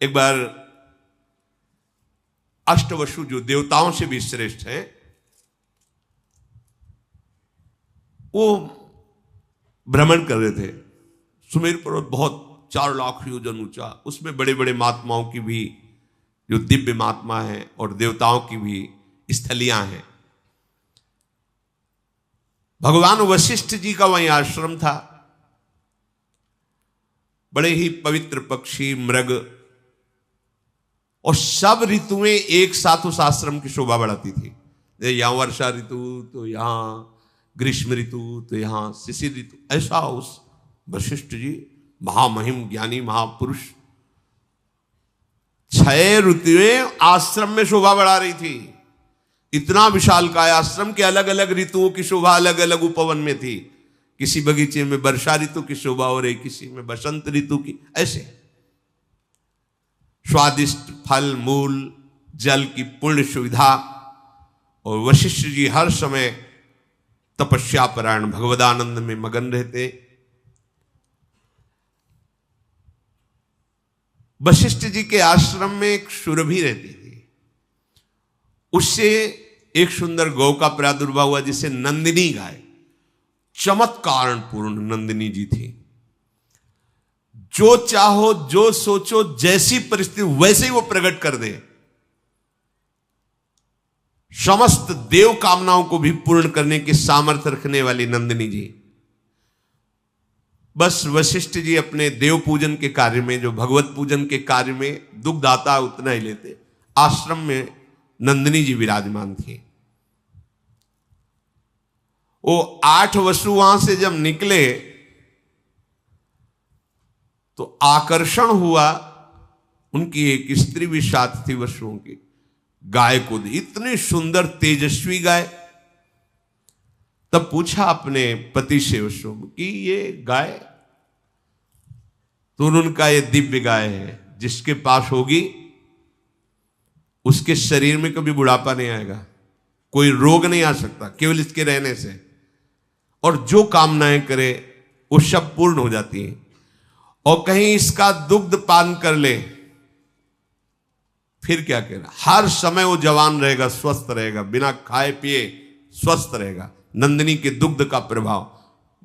एक बार अष्टवसु जो देवताओं से भी श्रेष्ठ हैं, वो भ्रमण कर रहे थे। सुमेर पर्वत बहुत 4 लाख योजन ऊंचा, उसमें बड़े बड़े महात्माओं की भी जो दिव्य महात्मा हैं और देवताओं की भी स्थलियां हैं। भगवान वशिष्ठ जी का वहीं आश्रम था। बड़े ही पवित्र पक्षी, मृग और सब ऋतुएं एक साथ उस आश्रम की शोभा बढ़ाती थी। यहां वर्षा ऋतु तो यहां ग्रीष्म ऋतु तो यहां शिशिर ऋतु, ऐसा उस वशिष्ठ जी महामहिम ज्ञानी महापुरुष 6 ऋतुएं आश्रम में शोभा बढ़ा रही थी। इतना विशालकाय आश्रम के अलग अलग ऋतुओं की शोभा अलग अलग उपवन में थी। किसी बगीचे में वर्षा ऋतु की शोभा हो रही, किसी में बसंत ऋतु की, ऐसे स्वादिष्ट फल मूल जल की पूर्ण सुविधा। और वशिष्ठ जी हर समय तपस्या परायण भगवदानंद में मगन रहते। वशिष्ठ जी के आश्रम में एक सुरभि रहती थी, उससे एक सुंदर गौ का प्रादुर्भाव हुआ जिसे नंदिनी गाय, चमत्कार पूर्ण नंदिनी जी थी। जो चाहो जो सोचो जैसी परिस्थिति वैसे ही वो प्रकट कर दे। समस्त देव कामनाओं को भी पूर्ण करने की सामर्थ्य रखने वाली नंदिनी जी। बस वशिष्ठ जी अपने देव पूजन के कार्य में, जो भगवत पूजन के कार्य में दुग्ध आता उतना ही लेते। आश्रम में नंदिनी जी विराजमान थी। वो 8 वसु वहां से जब निकले तो आकर्षण हुआ, उनकी एक स्त्री भी साथ थी वसुओं की, गाय को दी, इतनी सुंदर तेजस्वी गाय। तब पूछा अपने पति से वसु कि ये गाय, तो उनका ये दिव्य गाय है, जिसके पास होगी उसके शरीर में कभी बुढ़ापा नहीं आएगा, कोई रोग नहीं आ सकता केवल इसके रहने से, और जो कामनाएं करे वो सब पूर्ण हो जाती हैं। और कहीं इसका दुग्ध पान कर ले फिर क्या कहना, हर समय वो जवान रहेगा, स्वस्थ रहेगा, बिना खाए पिए स्वस्थ रहेगा। नंदिनी के दुग्ध का प्रभाव,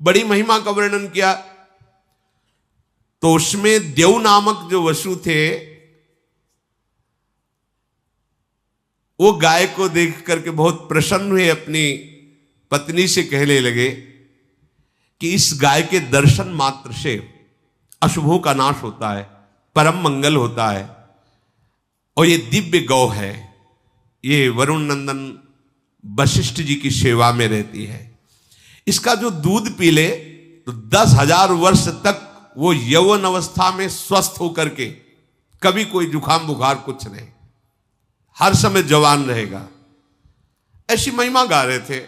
बड़ी महिमा का वर्णन किया। तो उसमें देव नामक जो वसु थे वो गाय को देख करके बहुत प्रसन्न हुए, अपनी पत्नी से कहने लगे कि इस गाय के दर्शन मात्र से अशुभों का नाश होता है, परम मंगल होता है, और ये दिव्य गौ है, ये वरुण नंदन वशिष्ठ जी की सेवा में रहती है। इसका जो दूध पी ले तो 10,000 वर्ष तक वो यौवन अवस्था में स्वस्थ होकर के कभी कोई जुकाम बुखार कुछ नहीं, हर समय जवान रहेगा। ऐसी महिमा गा रहे थे।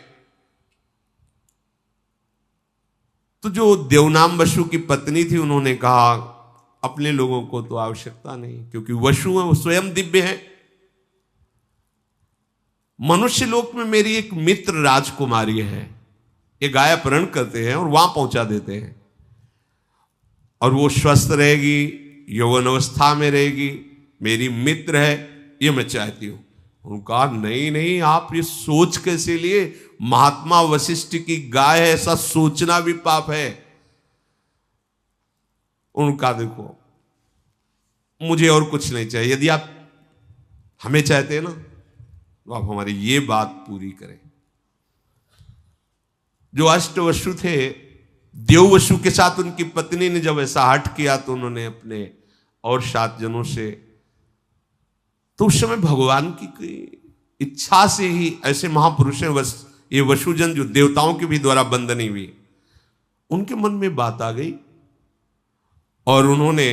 तो जो देवनाम वसु की पत्नी थी उन्होंने कहा अपने लोगों को तो आवश्यकता नहीं, क्योंकि वसु है वो स्वयं दिव्य है। मनुष्य लोक में मेरी एक मित्र राजकुमारी है, ये गाय अपहरण करते हैं और वहां पहुंचा देते हैं, और वो स्वस्थ रहेगी, यौवन अवस्था में रहेगी, मेरी मित्र है, ये मैं चाहती हूं। उन्होंने कहा नहीं नहीं, आप ये सोच कैसे लिए, महात्मा वशिष्ठ की गाय है, ऐसा सोचना भी पाप है। उनका देखो मुझे और कुछ नहीं चाहिए, यदि आप हमें चाहते हैं ना तो आप हमारी ये बात पूरी करें। जो अष्टवसु थे, देववसु के साथ उनकी पत्नी ने जब ऐसा हठ किया तो उन्होंने अपने और 7 जनों से, तो उस समय भगवान की इच्छा से ही ऐसे महापुरुष हैं ये वसुजन जो देवताओं के भी द्वारा बंदनी हुई, उनके मन में बात आ गई और उन्होंने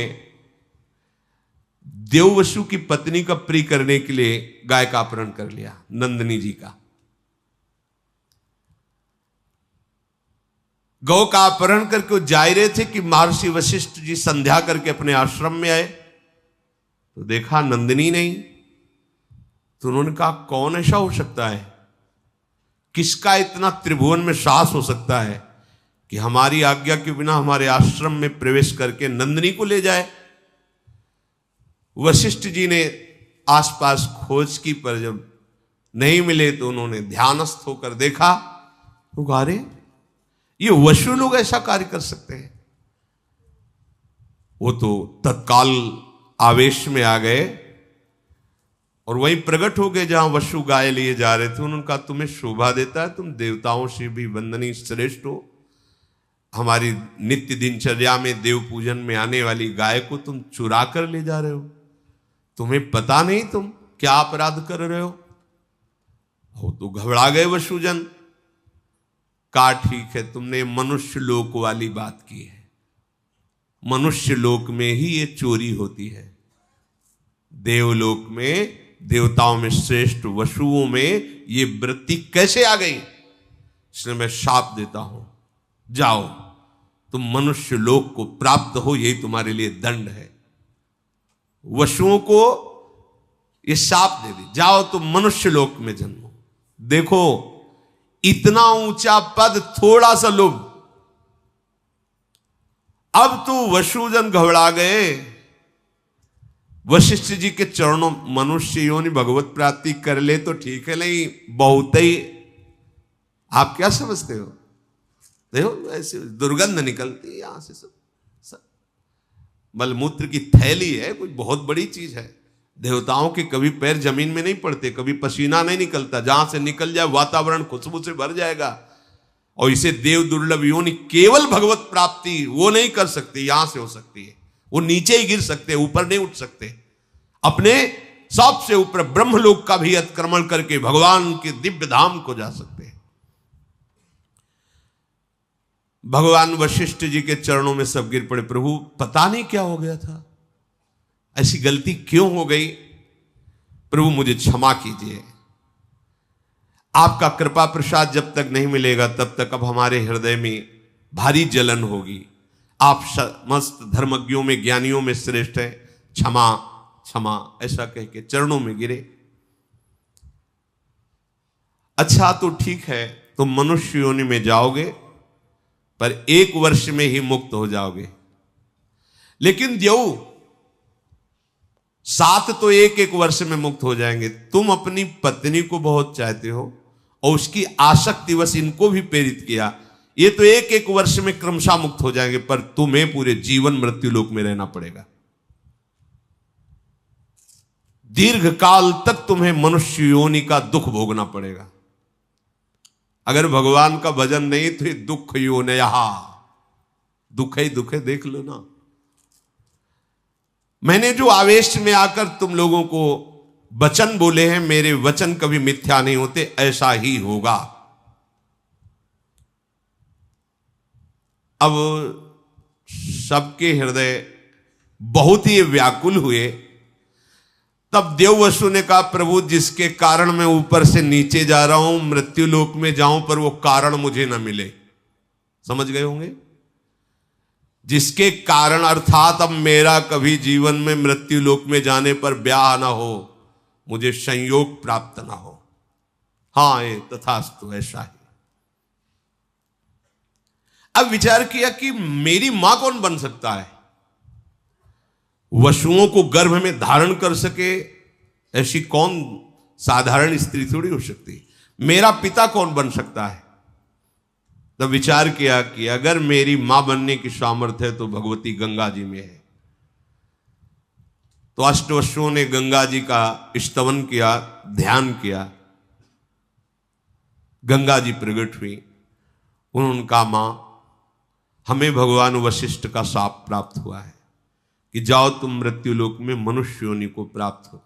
देववसु की पत्नी का प्रिय करने के लिए गाय का अपहरण कर लिया, नंदिनी जी का। गौ का अपहरण करके वो जा रहे थे कि महर्षि वशिष्ठ जी संध्या करके अपने आश्रम में आए, तो देखा नंदिनी नहीं। तो उन्होंने कहा कौन ऐसा हो सकता है, किसका इतना त्रिभुवन में साहस हो सकता है कि हमारी आज्ञा के बिना हमारे आश्रम में प्रवेश करके नंदिनी को ले जाए। वशिष्ठ जी ने आसपास खोज की, पर जब नहीं मिले तो उन्होंने ध्यानस्थ होकर देखा तो कहा, अरे ये वशु लोग ऐसा कार्य कर सकते हैं। वो तो तत्काल आवेश में आ गए और वहीं प्रकट हो गए जहां वशु गाय लिए जा रहे थे। उन्होंने कहा, तुम्हें शोभा देता है, तुम देवताओं से भी वंदनीय श्रेष्ठ हो, हमारी नित्य दिनचर्या में देव पूजन में आने वाली गाय को तुम चुरा कर ले जा रहे हो, तुम्हें पता नहीं तुम क्या अपराध कर रहे हो। वो तो घबरा गए वशुजन। कहा, ठीक है, तुमने मनुष्य लोक वाली बात की है, मनुष्य लोक में ही ये चोरी होती है, देवलोक में, देवताओं में श्रेष्ठ वशुओं में ये वृत्ति कैसे आ गई? इसलिए मैं शाप देता हूं, जाओ तुम मनुष्य लोक को प्राप्त हो, यही तुम्हारे लिए दंड है। वशुओं को ये शाप दे दी, जाओ तुम मनुष्य लोक में जन्मो। देखो, इतना ऊंचा पद, थोड़ा सा लोभ। अब तो वशुजन घबरा गए। वशिष्ठ जी के चरणों, मनुष्य योनि भगवत प्राप्ति कर ले तो ठीक है, नहीं बहुत ही, आप क्या समझते हो? देखो ऐसे दुर्गंध निकलती है यहां से, सब मलमूत्र की थैली है, कोई बहुत बड़ी चीज है। देवताओं के कभी पैर जमीन में नहीं पड़ते, कभी पसीना नहीं निकलता, जहां से निकल जाए वातावरण खुशबू से भर जाएगा। और इसे देव दुर्लभ योनि, केवल भगवत प्राप्ति वो नहीं कर सकती, यहां से हो सकती है, वो नीचे ही गिर सकते, ऊपर नहीं उठ सकते। अपने सबसे ऊपर ब्रह्मलोक का भी अतिक्रमण करके भगवान के दिव्य धाम को जा सकते हैं। भगवान वशिष्ठ जी के चरणों में सब गिर पड़े, प्रभु पता नहीं क्या हो गया था, ऐसी गलती क्यों हो गई, प्रभु मुझे क्षमा कीजिए। आपका कृपा प्रसाद जब तक नहीं मिलेगा तब तक अब हमारे हृदय में भारी जलन होगी। आप समस्त धर्मज्ञों में, ज्ञानियों में श्रेष्ठ हैं, क्षमा क्षमा, ऐसा कह के चरणों में गिरे। अच्छा तो ठीक है, तुम मनुष्य योनि में जाओगे पर 1 वर्ष में ही मुक्त हो जाओगे। लेकिन देव 7 तो 1-1 वर्ष में मुक्त हो जाएंगे। तुम अपनी पत्नी को बहुत चाहते हो और उसकी आसक्ति वश इनको भी प्रेरित किया, ये तो 1-1 वर्ष में क्रमशः मुक्त हो जाएंगे, पर तुम्हें पूरे जीवन मृत्यु लोक में रहना पड़ेगा। दीर्घ काल तक तुम्हें मनुष्य योनि का दुख भोगना पड़ेगा। अगर भगवान का भजन नहीं तो ये दुख योनया, दुख ही दुख है, देख लो ना। मैंने जो आवेश में आकर तुम लोगों को वचन बोले हैं, मेरे वचन कभी मिथ्या नहीं होते, ऐसा ही होगा। अब सबके हृदय बहुत ही व्याकुल हुए। तब देव वसु ने कहा, प्रभु जिसके कारण मैं ऊपर से नीचे जा रहा हूं, मृत्यु लोक में जाऊं, पर वो कारण मुझे ना मिले। समझ गए होंगे, जिसके कारण अर्थात अब मेरा कभी जीवन में मृत्यु लोक में जाने पर ब्याह ना हो, मुझे संयोग प्राप्त ना हो। हां ये तथास्तु, ऐसा ही। अब विचार किया कि मेरी मां कौन बन सकता है, वशुओं को गर्भ में धारण कर सके ऐसी कौन साधारण स्त्री थोड़ी हो सकती, मेरा पिता कौन बन सकता है। तब विचार किया कि अगर मेरी मां बनने की सामर्थ्य है तो भगवती गंगा जी में है। तो अष्टवशुओं ने गंगा जी का स्तवन किया, ध्यान किया। गंगा जी प्रकट हुई। उन्होंने कहा, मां हमें भगवान वशिष्ठ का शाप प्राप्त हुआ है कि जाओ तुम मृत्यु लोक में मनुष्य योनि को प्राप्त हो।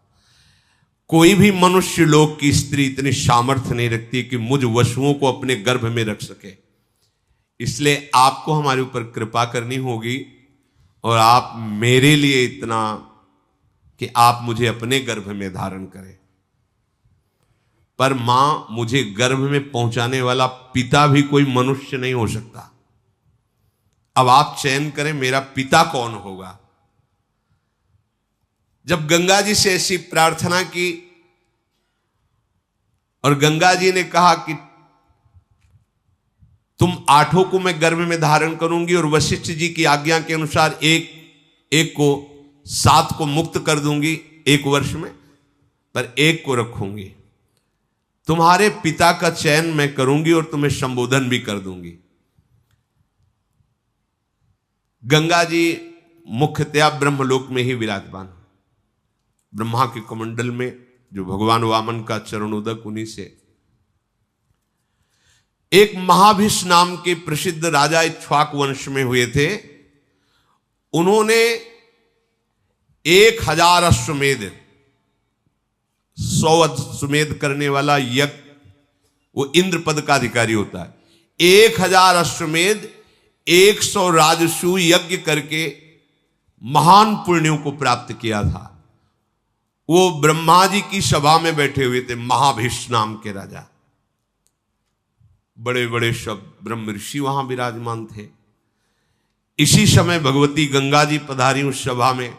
कोई भी मनुष्य लोक की स्त्री इतनी सामर्थ्य नहीं रखती कि मुझ वशुओं को अपने गर्भ में रख सके। इसलिए आपको हमारे ऊपर कृपा करनी होगी और आप मेरे लिए इतना कि आप मुझे अपने गर्भ में धारण करें। पर मां, मुझे गर्भ में पहुंचाने वाला पिता भी कोई मनुष्य नहीं हो सकता। अब आप चयन करें मेरा पिता कौन होगा। जब गंगा जी से ऐसी प्रार्थना की और गंगा जी ने कहा कि तुम 8 को मैं गर्भ में धारण करूंगी और वशिष्ठ जी की आज्ञा के अनुसार एक को 7 को मुक्त कर दूंगी 1 वर्ष में, पर 1 को रखूंगी। तुम्हारे पिता का चयन मैं करूंगी और तुम्हें संबोधन भी कर दूंगी। गंगा जी मुख्यतया ब्रह्मलोक में ही विराजमान, ब्रह्मा के कमंडल में, जो भगवान वामन का चरणोदक उन्हीं से। एक महाभिष नाम के प्रसिद्ध राजा इक्ष्वाकु वंश में हुए थे। उन्होंने 1000 अश्वमेध, 100 अश्वमेध करने वाला यज्ञ, वो इंद्र पद का अधिकारी होता है। 1000 अश्वमेध, 100 राजसूय यज्ञ करके महान पुण्यों को प्राप्त किया था। वो ब्रह्मा जी की सभा में बैठे हुए थे, महाभिष नाम के राजा। बड़े बड़े सब ब्रह्म ऋषि वहां विराजमान थे। इसी समय भगवती गंगा जी पधारी उस सभा में,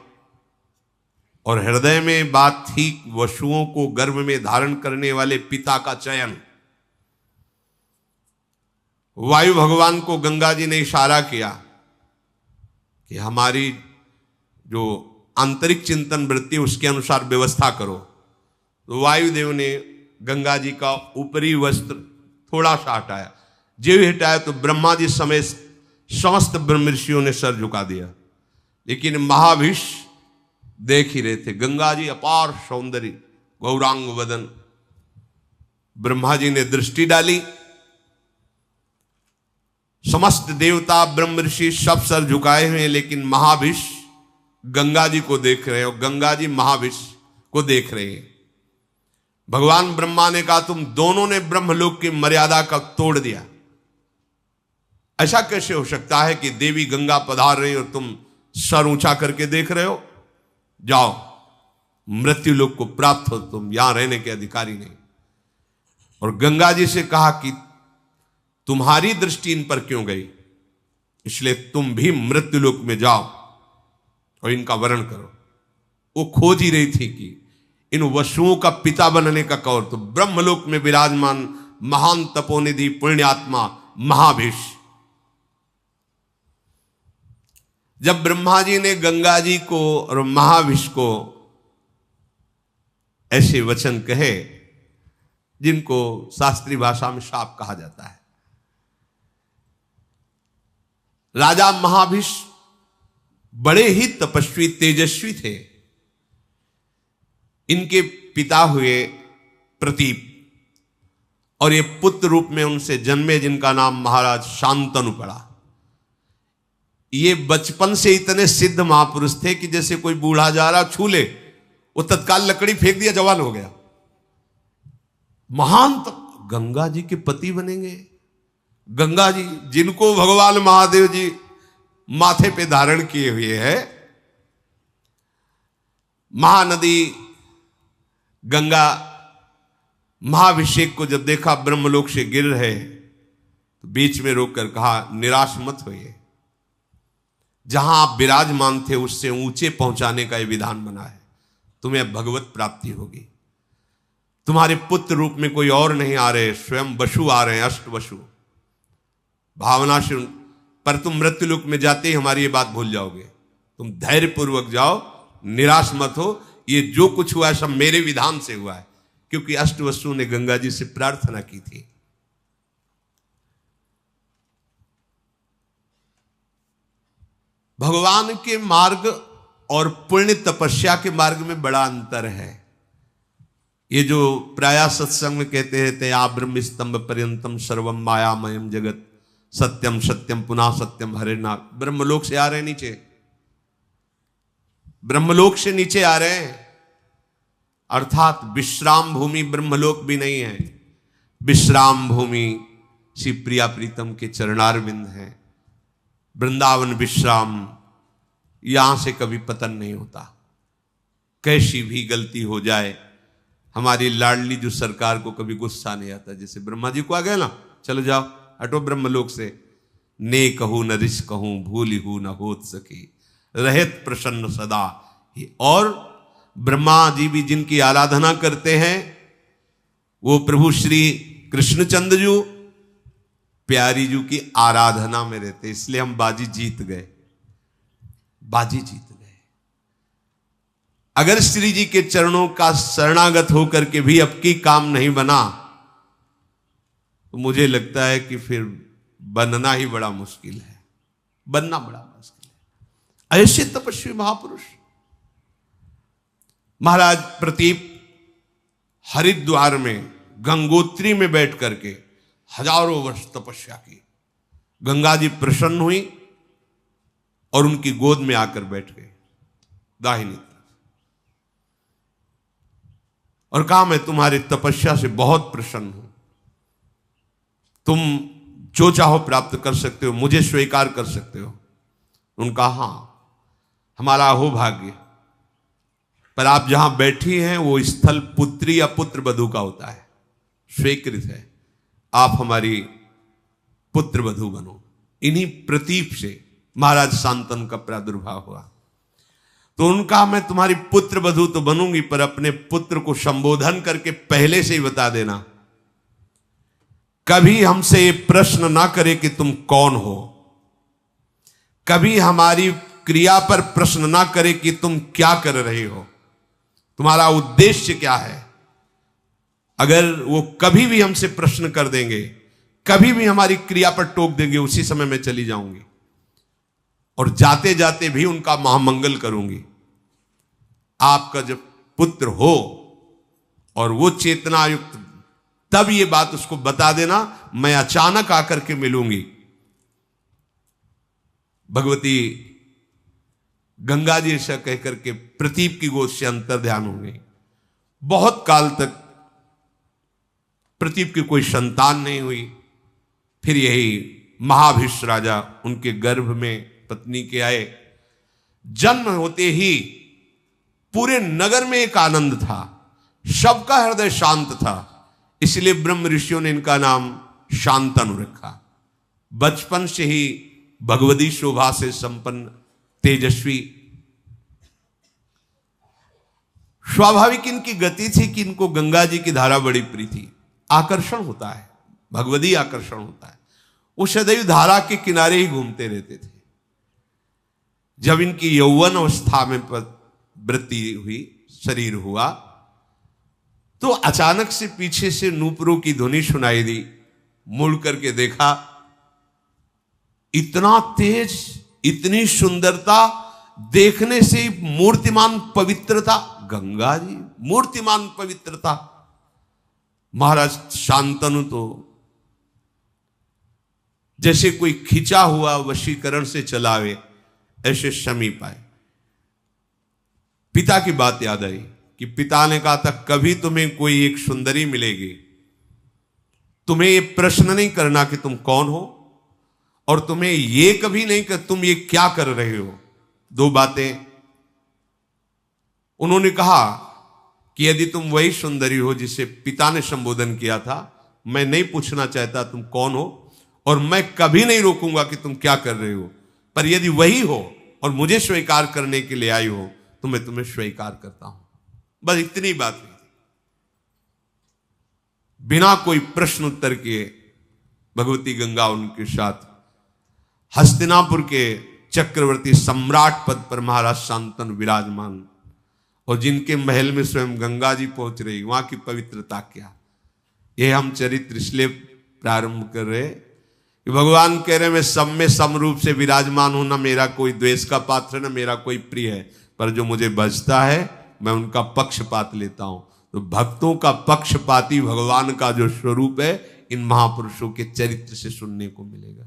और हृदय में बात थी वसुओं को गर्भ में धारण करने वाले पिता का चयन। वायु भगवान को गंगा जी ने इशारा किया कि हमारी जो आंतरिक चिंतन वृत्ति उसके अनुसार व्यवस्था करो। तो वायुदेव ने गंगा जी का ऊपरी वस्त्र थोड़ा सा हटाया। जो ही हटाया तो ब्रह्मा जी समेत समस्त ब्रह्म ऋषियों ने सर झुका दिया। लेकिन महाभिष देख ही रहे थे। गंगा जी अपार सौंदर्य, गौरांग वदन। ब्रह्मा जी ने दृष्टि डाली, समस्त देवता ब्रह्म ऋषि सब सर झुकाए हुए हैं, लेकिन महाभिष गंगा जी को देख रहे हैं और गंगा जी महाभिष को देख रहे हैं। भगवान ब्रह्मा ने कहा, तुम दोनों ने ब्रह्मलोक की मर्यादा का तोड़ दिया। ऐसा कैसे हो सकता है कि देवी गंगा पधार रही और तुम सर ऊंचा करके देख रहे हो? जाओ, मृत्यु लोक को प्राप्त हो, तुम यहां रहने के अधिकारी नहीं। और गंगा जी से कहा कि तुम्हारी दृष्टि इन पर क्यों गई, इसलिए तुम भी मृत्यु लोक में जाओ और इनका वरण करो। वो खोज ही रही थी कि इन वसुओं का पिता बनने का कौर, तो ब्रह्मलोक में विराजमान महान तपोनिधि पुण्यात्मा महाभिष। जब ब्रह्मा जी ने गंगा जी को और महाभिष को ऐसे वचन कहे जिनको शास्त्रीय भाषा में शाप कहा जाता है, राजा महाभिष बड़े ही तपस्वी तेजस्वी थे। इनके पिता हुए प्रतीप, और ये पुत्र रूप में उनसे जन्मे जिनका नाम महाराज शांतनु पड़ा। ये बचपन से इतने सिद्ध महापुरुष थे कि जैसे कोई बूढ़ा जा रहा छू ले, वो तत्काल लकड़ी फेंक दिया, जवान हो गया। महान गंगा जी के पति बनेंगे। गंगा जी जिनको भगवान महादेव जी माथे पे धारण किए हुए हैं। महानदी गंगा महाभिषेक को जब देखा ब्रह्मलोक से गिर रहे, तो बीच में रोककर कहा, निराश मत होइए, जहां आप विराजमान थे उससे ऊंचे पहुंचाने का यह विधान बना है। तुम्हें भगवत प्राप्ति होगी। तुम्हारे पुत्र रूप में कोई और नहीं आ रहे, स्वयं वसु आ रहे हैं, अष्ट वसु। भावना से पर तुम मृत्युलोक में जाते ही हमारी ये बात भूल जाओगे। तुम धैर्य पूर्वक जाओ, निराश मत हो। ये जो कुछ हुआ है सब मेरे विधान से हुआ है, क्योंकि अष्ट वसु ने गंगा जी से प्रार्थना की थी। भगवान के मार्ग और पुण्य तपस्या के मार्ग में बड़ा अंतर है। ये जो प्राय सत्संग में कहते हैं, तया ब्रह्म स्तंभ पर्यंतम सर्वम मायामयम जगत सत्यम सत्यम पुनः सत्यम हरिना। ब्रह्मलोक से आ रहे हैं नीचे, ब्रह्मलोक से नीचे आ रहे हैं, अर्थात विश्राम भूमि ब्रह्मलोक भी नहीं है। विश्राम भूमि श्री प्रिया प्रीतम के चरणारविंद है। वृंदावन विश्राम, यहां से कभी पतन नहीं होता। कैसी भी गलती हो जाए, हमारी लाडली जो सरकार को कभी गुस्सा नहीं आता। जैसे ब्रह्मा जी को आ गया ना, चलो जाओ हटो ब्रह्मलोक से। ने कहूं न रिश कहूं, भूली हूं न होत सकी, रहत प्रसन्न सदा। और ब्रह्मा जी भी जिनकी आराधना करते हैं, वो प्रभु श्री कृष्णचंद्र जी प्यारी जी की आराधना में रहते, इसलिए हम बाजी जीत गए, बाजी जीत गए। अगर श्री जी के चरणों का शरणागत होकर के भी अब की काम नहीं बना तो मुझे लगता है कि फिर बनना ही बड़ा मुश्किल है, बनना बड़ा मुश्किल है। ऐसे तपस्वी महापुरुष महाराज प्रतीप हरिद्वार में गंगोत्री में बैठ करके हजारों वर्ष तपस्या की। गंगा जी प्रसन्न हुई और उनकी गोद में आकर बैठ गए दाहिनी तरफ और कहा, मैं तुम्हारी तपस्या से बहुत प्रसन्न हूं, तुम जो चाहो प्राप्त कर सकते हो, मुझे स्वीकार कर सकते हो। उनका हां, हमारा अहो भाग्य, पर आप जहां बैठी हैं वो स्थल पुत्री या पुत्र वधू का होता है, स्वीकृत है, आप हमारी पुत्र वधू बनो। इन्हीं प्रतीप से महाराज शांतनु का प्रादुर्भाव हुआ। तो उनका, मैं तुम्हारी पुत्र वधू तो बनूंगी, पर अपने पुत्र को संबोधन करके पहले से ही बता देना, कभी हमसे ये प्रश्न ना करे कि तुम कौन हो, कभी हमारी क्रिया पर प्रश्न ना करे कि तुम क्या कर रहे हो, तुम्हारा उद्देश्य क्या है। अगर वो कभी भी हमसे प्रश्न कर देंगे, कभी भी हमारी क्रिया पर टोक देंगे, उसी समय मैं चली जाऊंगी और जाते जाते भी उनका महामंगल करूंगी। आपका जब पुत्र हो और वो चेतनायुक्त, तब ये बात उसको बता देना, मैं अचानक आकर के मिलूंगी। भगवती गंगा जी ऐसा कहकर के प्रतीप की गोद से अंतर ध्यान हो गई। बहुत काल तक प्रतीप की कोई संतान नहीं हुई। फिर यही महाभिष राजा उनके गर्भ में पत्नी के आए। जन्म होते ही पूरे नगर में एक आनंद था, सबका हृदय शांत था, इसलिए ब्रह्म ऋषियों ने इनका नाम शांतनु रखा। बचपन से ही भगवती शोभा से संपन्न, तेजस्वी, स्वाभाविक इनकी गति थी कि इनको गंगा जी की धारा बड़ी प्रिय थी। आकर्षण होता है, भगवती आकर्षण होता है। वो सदैव धारा के किनारे ही घूमते रहते थे। जब इनकी यौवन अवस्था में वृत्ति हुई, शरीर हुआ, तो अचानक से पीछे से नूपुरों की ध्वनि सुनाई दी। मुड़ करके देखा, इतना तेज, इतनी सुंदरता, देखने से मूर्तिमान पवित्रता, गंगा जी मूर्तिमान पवित्रता। महाराज शांतनु तो जैसे कोई खिंचा हुआ वशीकरण से चलावे, ऐसे समीप आए। पिता की बात याद आई कि पिता ने कहा था, कभी तुम्हें कोई एक सुंदरी मिलेगी, तुम्हें ये प्रश्न नहीं करना कि तुम कौन हो, और तुम्हें ये कभी नहीं कि तुम ये क्या कर रहे हो। दो बातें उन्होंने कहा कि यदि तुम वही सुंदरी हो जिसे पिता ने संबोधन किया था, मैं नहीं पूछना चाहता तुम कौन हो, और मैं कभी नहीं रोकूंगा कि तुम क्या कर रहे हो, पर यदि वही हो और मुझे स्वीकार करने के लिए आई हो तो मैं तुम्हें स्वीकार करता हूं। बस इतनी बात हुई। बिना कोई प्रश्न उत्तर किए भगवती गंगा उनके साथ हस्तिनापुर के चक्रवर्ती सम्राट पद पर महाराज शांतनु विराजमान, और जिनके महल में स्वयं गंगा जी पहुंच रही, वहां की पवित्रता क्या। यह हम चरित्र इसलिए प्रारंभ कर रहे कि भगवान कह रहे मैं सब में समरूप से विराजमान हूं, ना मेरा कोई द्वेष का पात्र, ना मेरा कोई प्रिय है, पर जो मुझे बचता है मैं उनका पक्षपात लेता हूं। तो भक्तों का पक्षपाती भगवान का जो स्वरूप है, इन महापुरुषों के चरित्र से सुनने को मिलेगा।